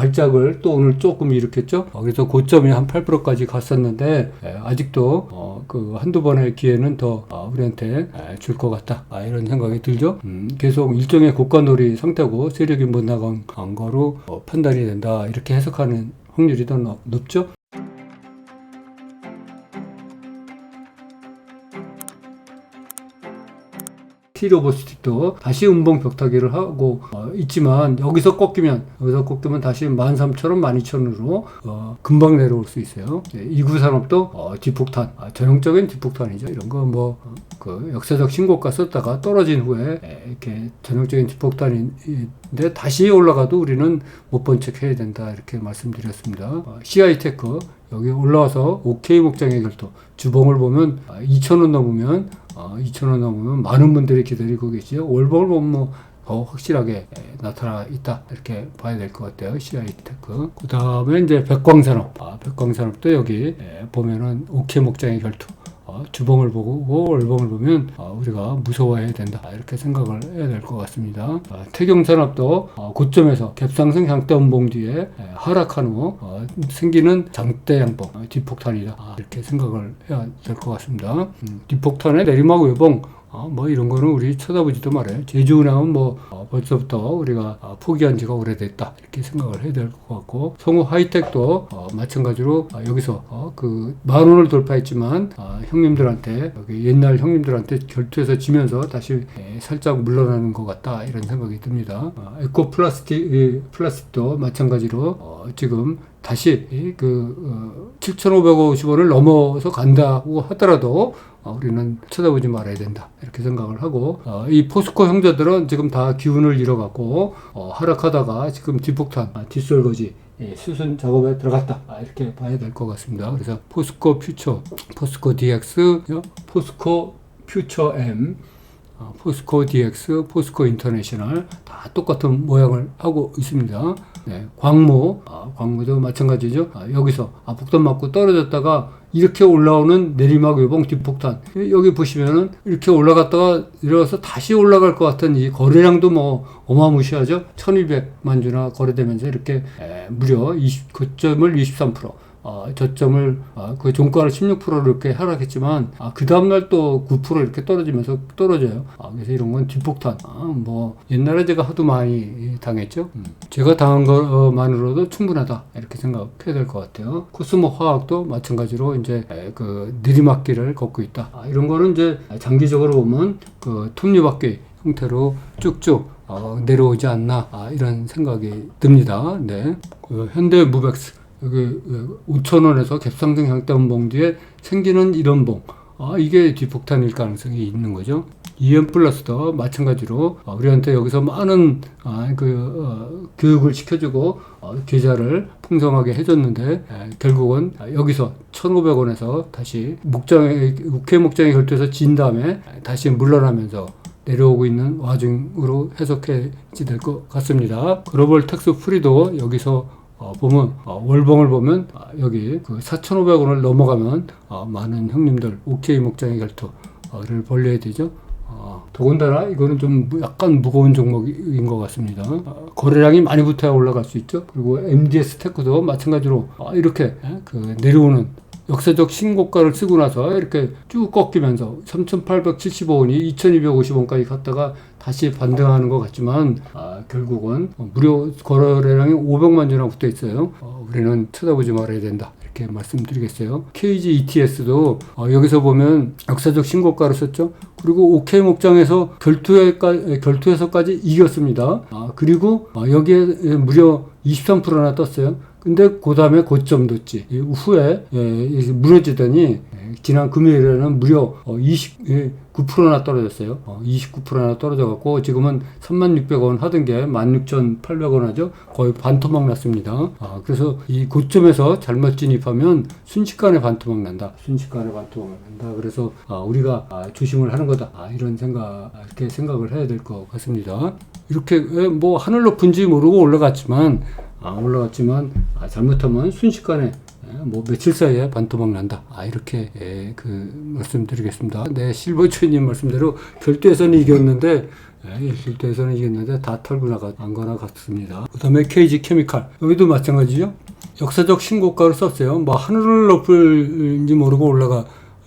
발작을 또 오늘 조금 일으켰죠. 그래서 고점이 한 8%까지 갔었는데 아직도 그 한두 번의 기회는 더 우리한테 줄 것 같다, 이런 생각이 들죠. 계속 일종의 고가놀이 상태고 세력이 못 나간 거로 판단이 된다, 이렇게 해석하는 확률이 더 높죠. T로보스틱도 다시 음봉 벽타기를 하고 있지만 여기서 꺾이면 다시 13,000원, 12,000원으로 금방 내려올 수 있어요. 이구산업도 뒷폭탄, 전형적인 뒷폭탄이죠. 이런 거 그 역사적 신고가 썼다가 떨어진 후에 이렇게 전형적인 뒷폭탄인데 다시 올라가도 우리는 못 본 척 해야 된다, 이렇게 말씀드렸습니다. CI테크 여기 올라와서 OK 목장의 결도 주봉을 보면 2,000원 넘으면 2,000원 넘으면 많은 분들이 기다리고 계시죠. 월봉을 보면 더 확실하게 나타나 있다, 이렇게 봐야 될 것 같아요. CI테크. 그 다음에 이제 백광산업. 백광산업도 여기 보면은 OK 목장의 결투. 주봉을 보고 월봉을 보면 우리가 무서워해야 된다, 이렇게 생각을 해야 될 것 같습니다. 태경산업도 고점에서 갭상승 장대 음봉 뒤에 하락한 후 생기는 장대 양봉, 뒷폭탄이다, 이렇게 생각을 해야 될 것 같습니다. 뒷폭탄의 내리막 외봉, 이런 거는 우리 쳐다보지도 말아요. 제주은행은 벌써부터 우리가 포기한 지가 오래됐다, 이렇게 생각을 해야 될 것 같고, 성우 하이텍도 마찬가지로 여기서 그 10,000원을 돌파했지만 형님들한테, 여기 옛날 형님들한테 결투해서 지면서 다시 살짝 물러나는 것 같다, 이런 생각이 듭니다. 에코 플라스틱도 마찬가지로 지금 다시 7,550원을 넘어서 간다고 하더라도 우리는 쳐다보지 말아야 된다, 이렇게 생각을 하고, 이 포스코 형제들은 지금 다 기운을 잃어갖고 하락하다가 지금 뒷폭탄, 뒷설거지 수순 작업에 들어갔다, 이렇게 봐야 될 것 같습니다. 그래서 포스코 퓨처, 포스코 DX, 포스코 퓨처 M, 포스코 DX, 포스코 인터내셔널 다 똑같은 모양을 하고 있습니다. 광무도 마찬가지죠. 여기서 폭탄 맞고 떨어졌다가 이렇게 올라오는 내리막 외봉 뒷폭탄, 여기 보시면은 이렇게 올라갔다가 내려와서 다시 올라갈 것 같은 이 거래량도 어마무시하죠. 1,200만 주나 거래되면서 이렇게 무려 고점을 23%, 저점을 그 종가를 16% 이렇게 하락했지만 그 다음날 또 9% 이렇게 떨어지면서 떨어져요. 그래서 이런 건 뒷폭탄. 옛날에 제가 하도 많이 당했죠. 제가 당한 것만으로도 충분하다, 이렇게 생각해야 될 것 같아요. 코스모 화학도 마찬가지로 이제 그 내리막길을 걷고 있다. 이런 거는 이제 장기적으로 보면 그 톱니바퀴 형태로 쭉쭉 내려오지 않나, 이런 생각이 듭니다. 현대 무벡스 여기 5,000원에서 갭상승 장대 음봉 뒤에 생기는 이런 봉, 이게 뒷폭탄일 가능성이 있는 거죠. EM플러스도 마찬가지로 우리한테 여기서 많은 교육을 시켜주고 계좌를 풍성하게 해줬는데 결국은 여기서 1,500원에서 다시 국회 목장에 결투해서 진 다음에 다시 물러나면서 내려오고 있는 와중으로 해석해지 될 것 같습니다. 글로벌 텍스 프리도 여기서 보면 월봉을 보면 여기 그 4,500원을 넘어가면 많은 형님들 OK 목장의 결투를 벌려야 되죠. 더군다나 이거는 좀 약간 무거운 종목인 것 같습니다. 거래량이 많이 붙어야 올라갈 수 있죠. 그리고 MDS 테크도 마찬가지로 이렇게 내려오는 역사적 신고가를 쓰고 나서 이렇게 쭉 꺾이면서 3,875원이 2,250원까지 갔다가 다시 반등하는 것 같지만 결국은 무려 거래량이 500만 주나 붙어 있어요. 우리는 쳐다보지 말아야 된다, 이렇게 말씀드리겠어요. KG ETS도 여기서 보면 역사적 신고가를 썼죠. 그리고 OK 목장에서 결투에서까지 이겼습니다. 그리고 여기에 무려 23%나 떴어요. 근데 그 다음에 고점 뒀지. 후에 무너지더니 지난 금요일에는 무려 29%나 떨어졌어요. 29%나 떨어져갖고 지금은 36,000원 하던 게 16,800원 하죠. 거의 반토막 났습니다. 그래서 이 고점에서 잘못 진입하면 순식간에 반토막 난다. 그래서 우리가 조심을 하는 거다. 이렇게 생각을 해야 될 것 같습니다. 이렇게 하늘 높은지 모르고 올라갔지만 잘못하면 순식간에 뭐 며칠 사이에 반토막 난다. 이렇게 말씀드리겠습니다. 네, 실버주님 말씀대로 결투에서는 이겼는데 결투에서는 이겼는데 다 털고 나간 거나 같습니다. 그 다음에 KG 케미칼 여기도 마찬가지죠. 역사적 신고가를 썼어요. 뭐 하늘을 높을지 모르고 올라갈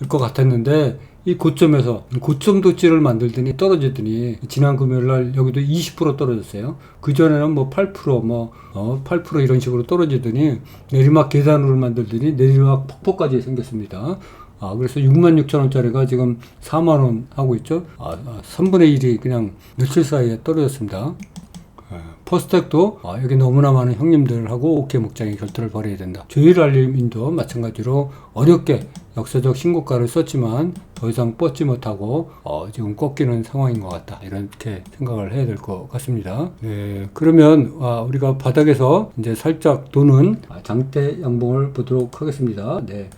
것 같았는데 이 고점에서 고점 도치를 만들더니 떨어지더니 지난 금요일날 여기도 20% 떨어졌어요. 그 전에는 뭐 8% 8% 이런 식으로 떨어지더니 내리막 계단으로 만들더니 내리막 폭포까지 생겼습니다. 그래서 66,000원짜리가 지금 4만원 하고 있죠. 3분의 1이 그냥 며칠 사이에 떨어졌습니다. 포스텍도 여기 너무나 많은 형님들하고 OK 목장의 결투를 벌여야 된다. 조일알림인도 마찬가지로 어렵게 역사적 신고가를 썼지만 더 이상 뻗지 못하고 지금 꺾이는 상황인 것 같다. 이렇게 생각을 해야 될 것 같습니다. 네, 그러면 우리가 바닥에서 이제 살짝 도는 장대 양봉을 보도록 하겠습니다. 네,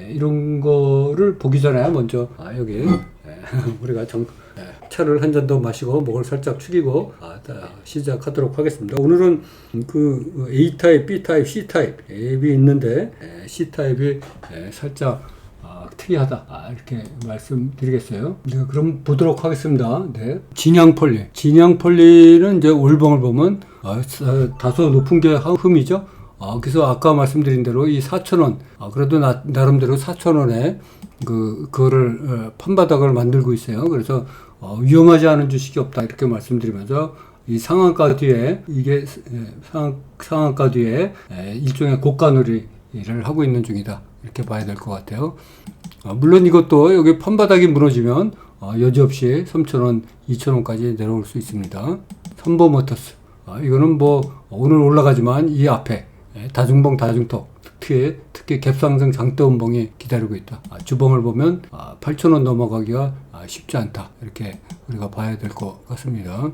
이런 거를 보기 전에 먼저 여기 우리가 차를 한 잔 더 마시고 목을 살짝 축이고 시작하도록 하겠습니다. 오늘은 그 A타입, B타입, C타입 앱이 있는데 C타입이 살짝 특이하다 이렇게 말씀드리겠어요. 네, 그럼 보도록 하겠습니다. 네. 진양펄리는 이제 월봉을 보면 다소 높은 게 흠이죠. 그래서 아까 말씀드린 대로 이 4,000원 그래도 나름대로 4,000원에 그거를 판바닥을 만들고 있어요. 그래서 위험하지 않은 주식이 없다 이렇게 말씀드리면서 이 상한가 뒤에 이게 상한가 뒤에 일종의 고가놀이를 하고 있는 중이다 이렇게 봐야 될 것 같아요. 물론 이것도 여기 판바닥이 무너지면 여지없이 3,000원, 2,000원까지 내려올 수 있습니다. 삼보모터스 이거는 뭐 오늘 올라가지만 이 앞에 다중봉 다중턱 특히 갭상승 장대음봉이 기다리고 있다. 주봉을 보면 8,000원 넘어가기가 쉽지 않다. 이렇게 우리가 봐야 될 것 같습니다.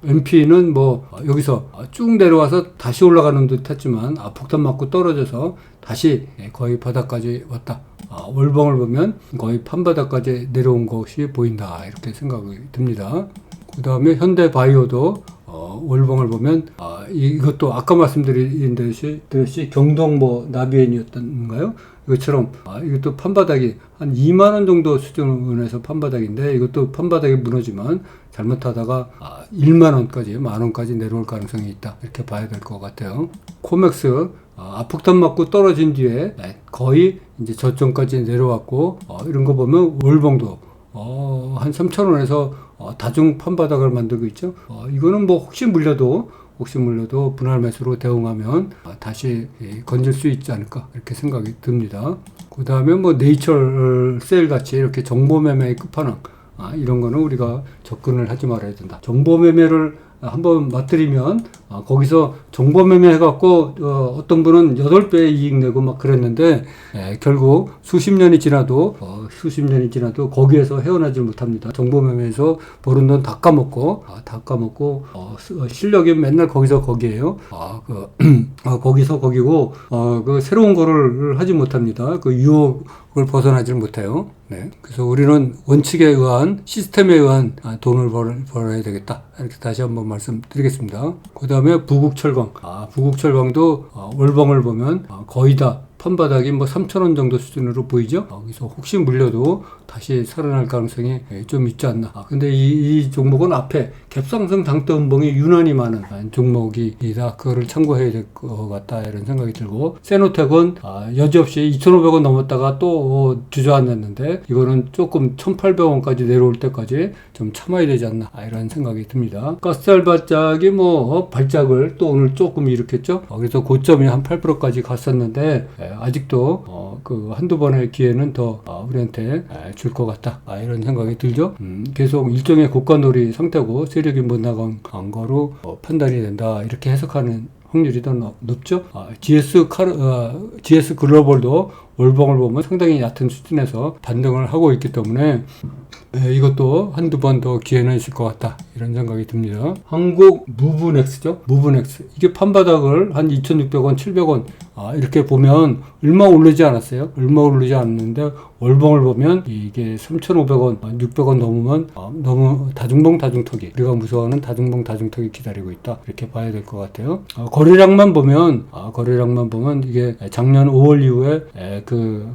MP는 뭐 여기서 쭉 내려와서 다시 올라가는 듯 했지만 폭탄 맞고 떨어져서 다시 거의 바닥까지 왔다. 월봉을 보면 거의 판바닥까지 내려온 것이 보인다. 이렇게 생각이 듭니다. 그 다음에 현대바이오도 월봉을 보면 이것도 아까 말씀드린 듯이 경동 나비엔이었던가요? 이것처럼 이것도 판바닥이 한 2만원 정도 수준에서 판바닥인데 이것도 판바닥이 무너지면 잘못하다가 1만원까지 만원까지 내려올 가능성이 있다 이렇게 봐야 될 것 같아요. 코맥스 폭탄 맞고 떨어진 뒤에 거의 이제 저점까지 내려왔고 이런 거 보면 월봉도 한 3,000원에서 다중 판바닥을 만들고 있죠. 이거는 뭐 혹시 물려도 분할 매수로 대응하면 다시 건질 수 있지 않을까 이렇게 생각이 듭니다. 그 다음에 뭐 네이처 셀 같이 이렇게 정보 매매의 끝판왕 이런 거는 우리가 접근을 하지 말아야 된다. 정보 매매를 한번 맞들이면 거기서 정보 매매 해갖고 어떤 분은 8배 이익 내고 막 그랬는데 결국 수십 년이 지나도 거기에서 헤어나질 못합니다. 정보 매매에서 버는 돈 다 까먹고 실력이 맨날 거기서 거기에요. 거기서 거기고 그 새로운 거를 하지 못합니다. 그 유혹을 벗어나질 못해요. 네. 그래서 우리는 원칙에 의한 시스템에 의한 돈을 벌어야 되겠다. 이렇게 다시 한번 말씀드리겠습니다. 그 다음에 부국철강. 부국철강도 월봉을 보면 거의 다 판바닥이 뭐 3,000원 정도 수준으로 보이죠. 그래서 혹시 물려도 다시 살아날 가능성이 좀 있지 않나. 근데 이 종목은 앞에 갭상승 장대음봉이 유난히 많은 종목이다. 그거를 참고해야 될 것 같다. 이런 생각이 들고 세노텍은 여지없이 2,500원 넘었다가 또 주저앉았는데 이거는 조금 1,800원까지 내려올 때까지 좀 참아야 되지 않나. 이런 생각이 듭니다. 가스알 발작이 발작을 또 오늘 조금 일으켰죠. 그래서 고점이 한 8%까지 갔었는데 아직도 한두 번의 기회는 더 우리한테 줄 것 같다. 이런 생각이 들죠. 계속 일종의 고가놀이 상태고 세력이 못 나간 거로 판단이 된다. 이렇게 해석하는 확률이 더 높죠. GS 글로벌도 월봉을 보면 상당히 얕은 수준에서 반등을 하고 있기 때문에 이것도 한두 번 더 기회는 있을 것 같다, 이런 생각이 듭니다. 한국 무브넥스죠. 무브넥스. 이게 판바닥을 한 2,600원, 700원 이렇게 보면 얼마 오르지 않았어요. 얼마 오르지 않았는데 월봉을 보면 이게 3,500원, 600원 넘으면 너무 다중봉 다중턱이, 우리가 무서워하는 다중봉 다중턱이 기다리고 있다, 이렇게 봐야 될 것 같아요. 거래량만 보면 이게 작년 5월 이후에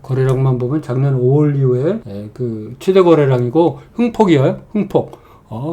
거래량만 보면 작년 5월 이후에 최대 거래량이고 흥폭이에요. 흥폭.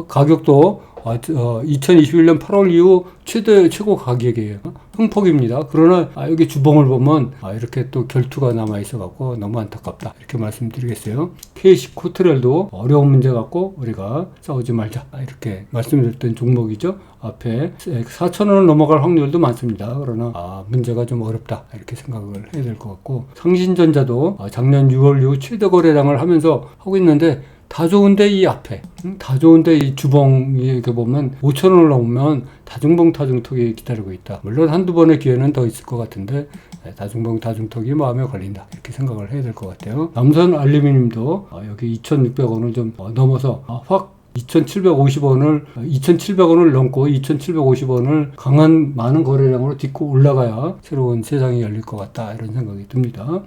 가격도 2021년 8월 이후 최고 가격이에요. 흥폭입니다. 그러나 여기 주봉을 보면 이렇게 또 결투가 남아 있어 갖고 너무 안타깝다, 이렇게 말씀드리겠어요. KC 코트렐도 어려운 문제 갖고 우리가 싸우지 말자, 이렇게 말씀드렸던 종목이죠. 앞에 4,000원을 넘어갈 확률도 많습니다. 그러나 문제가 좀 어렵다, 이렇게 생각을 해야 될 것 같고, 상신전자도 작년 6월 이후 최대 거래량을 하면서 하고 있는데 다 좋은데 이 앞에 다 좋은데 이 주봉 이렇게 보면 5,000원을 넘으면 다중봉 다중턱이 기다리고 있다. 물론 한두 번의 기회는 더 있을 것 같은데 다중봉 다중턱이 마음에 걸린다, 이렇게 생각을 해야 될 것 같아요. 남선 알루미늄도 여기 2,600원을 좀 넘어서 확 2,750원을 넘고 2,750원을 많은 거래량으로 딛고 올라가야 새로운 세상이 열릴 것 같다, 이런 생각이 듭니다.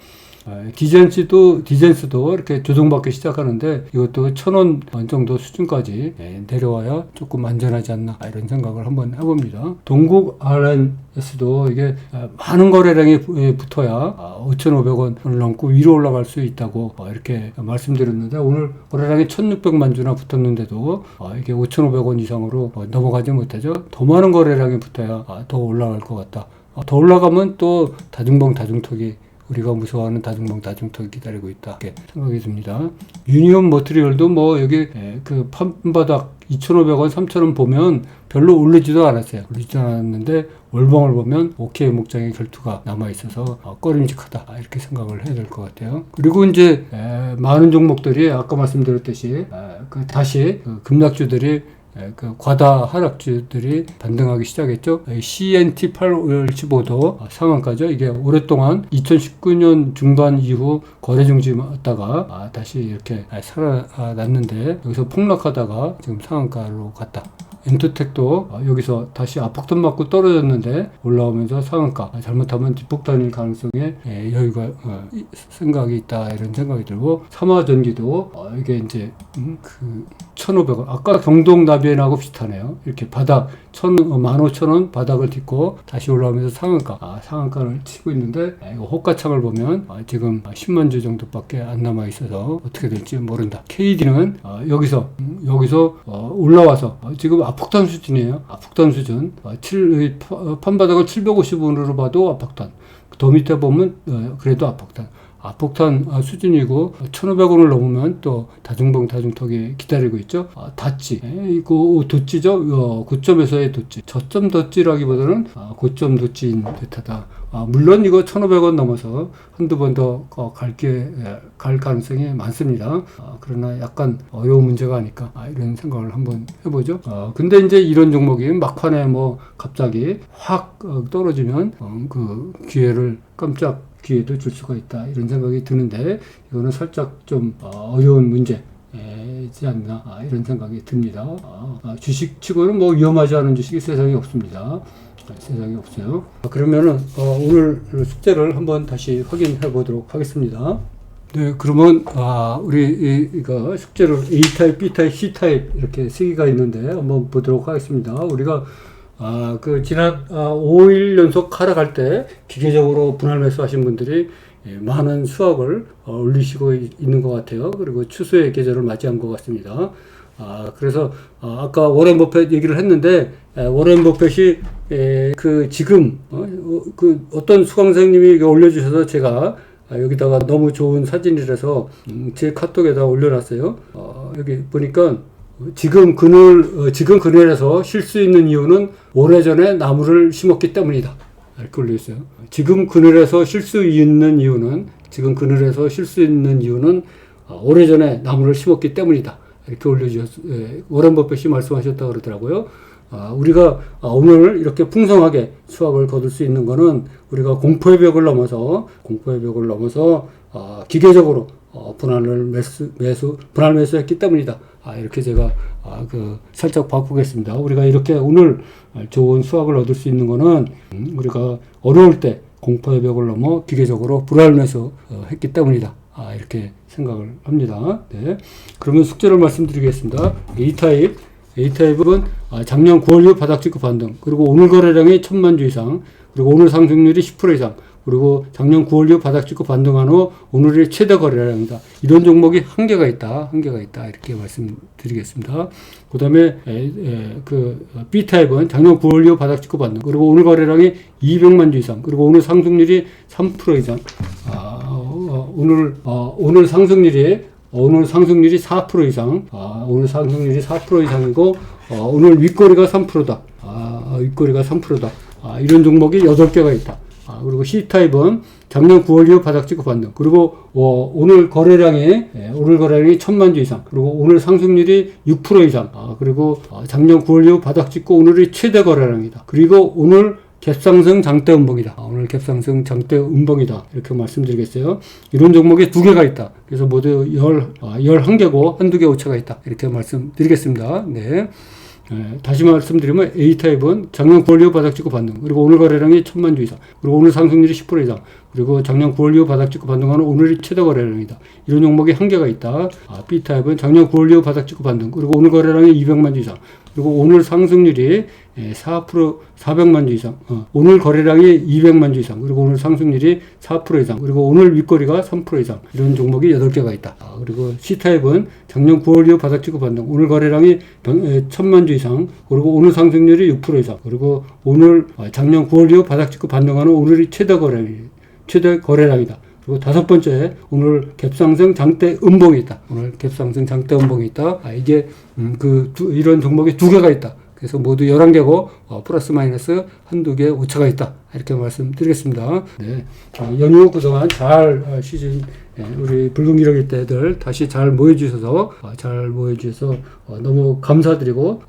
디젠스도 이렇게 조정받기 시작하는데 이것도 1,000원 정도 수준까지 내려와야 조금 안전하지 않나, 이런 생각을 한번 해봅니다. 동국 RNS도 이게 많은 거래량이 붙어야 5,500원을 넘고 위로 올라갈 수 있다고 이렇게 말씀드렸는데, 오늘 거래량이 1,600만 주나 붙었는데도 이게 5,500원 이상으로 넘어가지 못하죠. 더 많은 거래량이 붙어야 더 올라갈 것 같다. 더 올라가면 또 다중봉 다중턱이, 우리가 무서워하는 다중봉 다중턱이 기다리고 있다, 이렇게 생각이 듭니다. 유니온 머티리얼도 여기 판바닥 2,500원, 3,000원 보면 별로 오르지도 않았어요. 오르지도 않았는데 월봉을 보면 OK 목장의 결투가 남아있어서 꺼림직하다, 이렇게 생각을 해야 될 것 같아요. 그리고 이제 많은 종목들이 아까 말씀드렸듯이 다시 급락주들이 과다 하락주들이 반등하기 시작했죠. CNT 815도 상한가죠. 이게 오랫동안 2019년 중반 이후 거래 중지였다가 다시 이렇게 살아났는데 여기서 폭락하다가 지금 상한가로 갔다. 엔터텍도 여기서 다시 압박돈 맞고 떨어졌는데 올라오면서 상한가, 잘못하면 뒷폭탄일 가능성에 여유가 생각이 있다, 이런 생각이 들고, 삼화전기도 이게 이제 1,500원, 아까 경동나비엔하고 비슷하네요. 이렇게 바닥 15,000원 바닥을 딛고 다시 올라오면서 상한가를 치고 있는데, 이거 호가창을 보면 지금 10만 주 정도밖에 안 남아 있어서 어떻게 될지 모른다. KD는 여기서 올라와서 지금 압폭탄 수준이에요. 압폭탄 수준. 판바닥을 750원으로 봐도 압폭탄. 더 밑에 보면 그래도 압폭탄 수준이고, 1,500원을 넘으면 또 다중봉 다중턱이 기다리고 있죠. 닷지, 이거 덧지죠. 고점에서의 덧지, 저점 덧지라기보다는 고점 덧지인 듯하다. 물론 이거 1,500원 넘어서 한두 번 더 갈 가능성이 많습니다. 그러나 약간 어려운 문제가 아닐까, 이런 생각을 한번 해보죠. 근데 이제 이런 종목이 막판에 갑자기 확 떨어지면 그 깜짝 기회도 줄 수가 있다, 이런 생각이 드는데, 이거는 살짝 좀 어려운 문제지 않나, 이런 생각이 듭니다. 주식치고는 위험하지 않은 주식이 세상에 없습니다. 세상에 없어요. 그러면은 오늘 숙제를 한번 다시 확인해 보도록 하겠습니다. 네, 그러면 우리 이거 숙제를 A타입, B타입, C타입 이렇게 세 개가 있는데 한번 보도록 하겠습니다. 우리가 지난 5일 연속 하락할 때 기계적으로 분할 매수하신 분들이 많은 수확을 올리시고 있는 것 같아요. 그리고 추수의 계절을 맞이한 것 같습니다. 그래서 아까 워렌 버핏 얘기를 했는데, 워렌 버핏이 지금 어떤 수강생님이 올려주셔서 제가 여기다가 너무 좋은 사진이라서 제 카톡에다 올려놨어요. 여기 보니까 지금 그늘에서 쉴 수 있는 이유는 오래전에 나무를 심었기 때문이다, 이렇게 올려있어요. 지금 그늘에서 쉴 수 있는 이유는 오래전에 나무를 심었기 때문이다, 이렇게 올려주셨어요. 워렌 버핏이 말씀하셨다고 그러더라고요. 우리가 오늘 이렇게 풍성하게 수확을 거둘 수 있는 거는 우리가 공포의 벽을 넘어서 기계적으로 분할 매수했기 때문이다. 이렇게 제가 살짝 바꾸겠습니다. 우리가 이렇게 오늘 좋은 수확을 얻을 수 있는 거는 우리가 어려울 때 공포의 벽을 넘어 기계적으로 분할 매수했기 때문이다. 이렇게 생각을 합니다. 네. 그러면 숙제를 말씀드리겠습니다. A타입은 작년 9월 이후 바닥 찍고 반등, 그리고 오늘 거래량이 1000만 주 이상, 그리고 오늘 상승률이 10% 이상, 그리고 작년 9월 이후 바닥 찍고 반등한 후 오늘의 최대 거래량이다. 이런 종목이 한계가 있다. 이렇게 말씀드리겠습니다. 그 다음에 B타입은 작년 9월 이후 바닥 찍고 반등, 그리고 오늘 거래량이 200만 주 이상, 그리고 오늘 상승률이 3% 이상. 오늘 상승률이 4% 이상. 오늘 상승률이 4% 이상이고, 오늘 윗거리가 3%다. 윗거리가 3%다. 이런 종목이 8개가 있다. 그리고 C타입은 작년 9월 이후 바닥 찍고 반등, 그리고 오늘 거래량이 1000만 주 이상, 그리고 오늘 상승률이 6% 이상, 그리고 작년 9월 이후 바닥 찍고 오늘이 최대 거래량이다. 그리고 오늘 갭상승 장대 음봉이다. 오늘 갭상승 장대 음봉이다. 이렇게 말씀드리겠어요. 이런 종목이 2개가 있다. 그래서 모두 11개고 한두 개 오차가 있다. 이렇게 말씀드리겠습니다. 네. 다시 말씀드리면 A타입은 작년 9월 이후 바닥 찍고 반등, 그리고 오늘 거래량이 1000만 주 이상, 그리고 오늘 상승률이 10% 이상, 그리고 작년 9월 이후 바닥 찍고 반등하는 오늘이 최대 거래량이다. 이런 종목이 한계가 있다. B타입은 작년 9월 이후 바닥 찍고 반등, 그리고 오늘 거래량이 200만 주 이상, 그리고 오늘 상승률이 400만 주 이상, 오늘 거래량이 200만 주 이상, 그리고 오늘 상승률이 4% 이상, 그리고 오늘 윗거리가 3% 이상, 이런 종목이 8개가 있다. 그리고 C타입은 작년 9월 이후 바닥 찍고 반등, 오늘 거래량이 1000만 주 이상, 그리고 오늘 상승률이 6% 이상, 그리고 오늘 작년 9월 이후 바닥 찍고 반등하는 오늘이 최대 거래량이다. 그리고 5번째, 오늘 갭상승 장대 음봉이 있다. 오늘 갭상승 장대 음봉이 있다. 이게 이런 종목이 2개가 있다. 그래서 모두 11개고 플러스 마이너스 한두 개 오차가 있다. 이렇게 말씀드리겠습니다. 네. 연휴 그동안 잘 우리 붉은 기러기 때들 다시 잘 모여주셔서 너무 감사드리고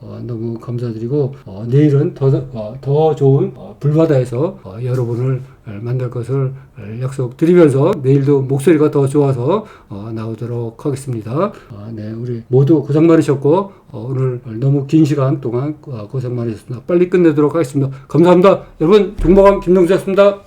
내일은 더 좋은 불바다에서 여러분을 만날 것을 약속드리면서 내일도 목소리가 더 좋아서 나오도록 하겠습니다. 네, 우리 모두 고생 많으셨고 오늘 너무 긴 시간 동안 고생 많으셨습니다. 빨리 끝내도록 하겠습니다. 감사합니다. 여러분, 종목왕 김동수였습니다.